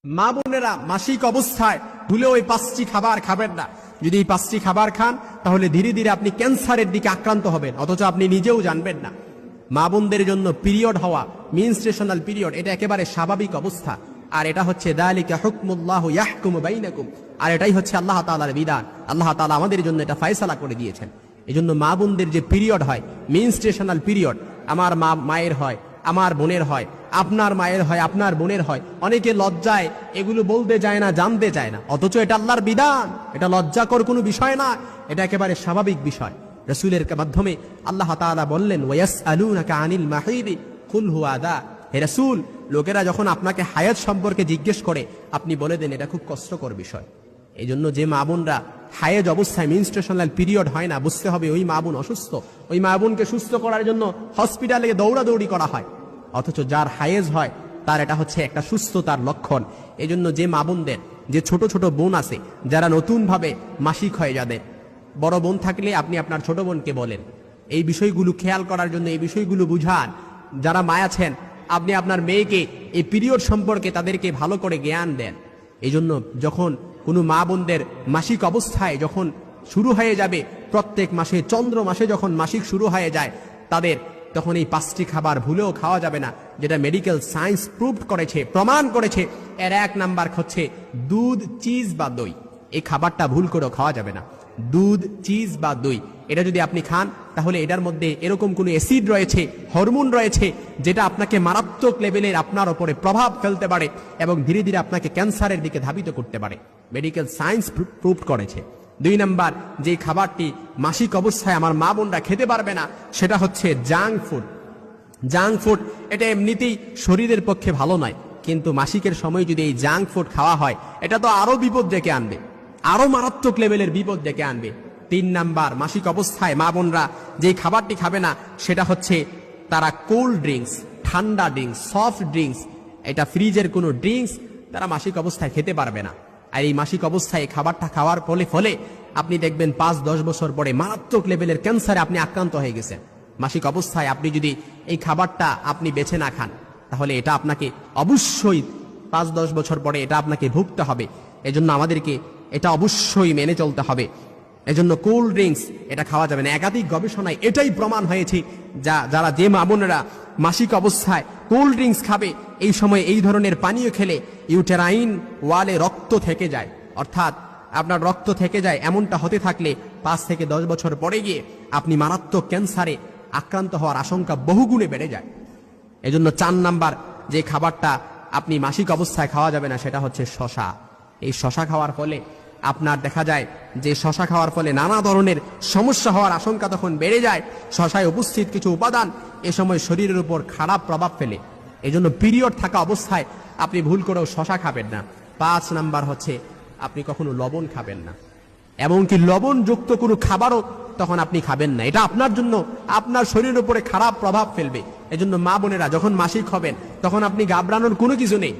মা বোনেরা মাসিক অবস্থায় ভুলে ওই 5টি খাবার খাবেন না। যদি এই 5টি খাবার খান তাহলে ধীরে ধীরে আপনি ক্যান্সারের দিকে আক্রান্ত হবেন, অথচ আপনি নিজেও জানবেন না। মা বোনদের জন্য পিরিয়ড হওয়া, মেনস্ট্রুয়েশনাল পিরিয়ড, এটা একেবারে স্বাভাবিক অবস্থা। আর এটা হচ্ছে যালিকা হুকমুল্লাহু ইয়াহকুমু বাইনাকুম, আর এটাই হচ্ছে আল্লাহ তাআলার বিধান। আল্লাহ তাআলা আমাদের জন্য এটা ফয়সালা করে দিয়েছেন। এজন্য মা বোনদের যে পিরিয়ড হয়, মেনস্ট্রুয়েশনাল পিরিয়ড, আমার মায়ের হয়, আমার বোনের হয়, আপনার মায়ের হয়, আপনার বোনের হয়, অনেকে লজ্জায় এগুলো বলতে যায় না, জানতে চায় না, অথচ এটা আল্লাহর বিধান। এটা লজ্জাকর কোনো বিষয় না, এটা একেবারে স্বাভাবিক বিষয়। রাসূলের মাধ্যমে আল্লাহ তাআলা বললেন, ওয়ায়াসআলুনাকা আনিল মাহিদি কুল হুয়া আযা। হে রাসূল, লোকেরা যখন আপনাকে হায়াত সম্পর্কে জিজ্ঞেস করে, আপনি বলে দেন এটা খুব কষ্টকর বিষয়। এই জন্য যে মা বোনরা হায়েজ অবস্থায় মেনস্ট্রুয়েশনাল পিরিয়ড হয় না, বুঝতে হবে ওই মা বোন অসুস্থ। ওই মা বোনকে সুস্থ করার জন্য হসপিটালে দৌড়াদৌড়ি করা হয়, অথচ যার হায়েজ হয় তার এটা হচ্ছে একটা সুস্থতার লক্ষণ। এই জন্য যে মা বোনদের, যে ছোট ছোট বোন আছে যারা নতুনভাবে মাসিক হয়ে যাবে, বড় বোন থাকলে আপনি আপনার ছোট বোনকে বলেন এই বিষয়গুলো খেয়াল করার জন্য, এই বিষয়গুলো বুঝান। যারা মা আছেন, আপনি আপনার মেয়েকে এই পিরিয়ড সম্পর্কে তাদেরকে ভালো করে জ্ঞান দেন। এই জন্য যখন কোনো মা বোনদের মাসিক অবস্থায় যখন শুরু হয়ে যাবে, প্রত্যেক মাসে চন্দ্র মাসে যখন মাসিক শুরু হয়ে যায় তাদের, তখন এই 5টি খাবার ভুলেও খাওয়া যাবে না, যেটা মেডিকেল সায়েন্স প্রুভ করেছে, প্রমাণ করেছে। এর 1 নাম্বার হচ্ছে দুধ, চিজ বা দই। এই খাবারটা ভুল করেও খাওয়া যাবে না। দুধ, চিজ বা দই, এটা যদি আপনি খান তাহলে এটার মধ্যে এরকম কোনো অ্যাসিড রয়েছে, হরমোন রয়েছে, যেটা আপনাকে মারাত্মক লেভেলের আপনার উপরে প্রভাব ফেলতে পারে এবং ধীরে ধীরে আপনাকে ক্যান্সারের দিকে ধাবিত করতে পারে। মেডিকেল সায়েন্স প্রুভ করেছে। 2 নাম্বার যে খাবারটি মাসিক অবস্থায় আমার মা বোনরা খেতে পারবে না, সেটা হচ্ছে জাঙ্ক ফুড। জাঙ্ক ফুড এটা এমনিতেই শরীরের পক্ষে ভালো নয়, কিন্তু মাসিকের সময় যদি এই জাঙ্ক ফুড খাওয়া হয়, এটা তো আরো বিপদ ডেকে আনবে, আরো মারাত্মক লেভেলের বিপদ ডেকে আনবে। 3 নাম্বার মাসিক অবস্থায় মা বোনরা যে খাবারটি খাবে না, সেটা হচ্ছে তারা কোল্ড ড্রিঙ্কস, ঠান্ডা ড্রিঙ্কস, সফট ড্রিঙ্কস, এটা ফ্রিজের কোনো ড্রিঙ্কস তারা মাসিক অবস্থায় খেতে পারবে না। আর এই মাসিক অবস্থায় খাবারটা খাওয়ার ফলে আপনি দেখবেন 5-10 বছর পরে মারাত্মক লেভেলের ক্যান্সারে আপনি আক্রান্ত হয়ে গেছেন। মাসিক অবস্থায় আপনি যদি এই খাবারটা আপনি বেছে না খান, তাহলে এটা আপনাকে অবশ্যই 5-10 বছর পরে এটা আপনাকে ভুগতে হবে। এজন্য আমাদেরকে এটা অবশ্যই মেনে চলতে হবে। এজন্য কোল্ড ড্রিঙ্কস এটা খাওয়া যাবে না। একাধিক গবেষণায় এটাই প্রমাণ হয়েছে, যারা যে মা বোনেরা মাসিক অবস্থায় কোল্ড ড্রিঙ্কস খাবে, এই সময় এই ধরনের পানীয় খেলে ইউটেরাইন ওয়ালে রক্ত থেকে যায়, অর্থাৎ আপনার রক্ত থেকে যায়। এমনটা হতে থাকলে 5 থেকে 10 বছর পরে গিয়ে আপনি মারাত্মক ক্যান্সারে আক্রান্ত হওয়ার আশঙ্কা বহুগুণে বেড়ে যায়। এজন্য 4 নাম্বার যে খাবারটা আপনি মাসিক অবস্থায় খাওয়া যাবে না, সেটা হচ্ছে শশা। এই শশা খাওয়ার ফলে আপনার দেখা যায় যে শশা খাওয়ার ফলে নানা ধরনের সমস্যা হওয়ার আশঙ্কা তখন বেড়ে যায়। শশায় উপস্থিত কিছু উপাদান এ সময় শরীরের উপর খারাপ প্রভাব ফেলে। এজন্য পিরিয়ড থাকা অবস্থায় আপনি ভুল করেও শশা খাবেন না। 5 নাম্বার হচ্ছে আপনি কখনো লবণ খাবেন না, এমনকি লবণযুক্ত কোনো খাবারও তখন আপনি খাবেন না। এটা আপনার জন্য, আপনার শরীরের উপরে খারাপ প্রভাব ফেলবে। এজন্য মা বোনেরা যখন মাসিক হবেন, তখন আপনি ঘাবড়ানোর কোনো কিছু নেই।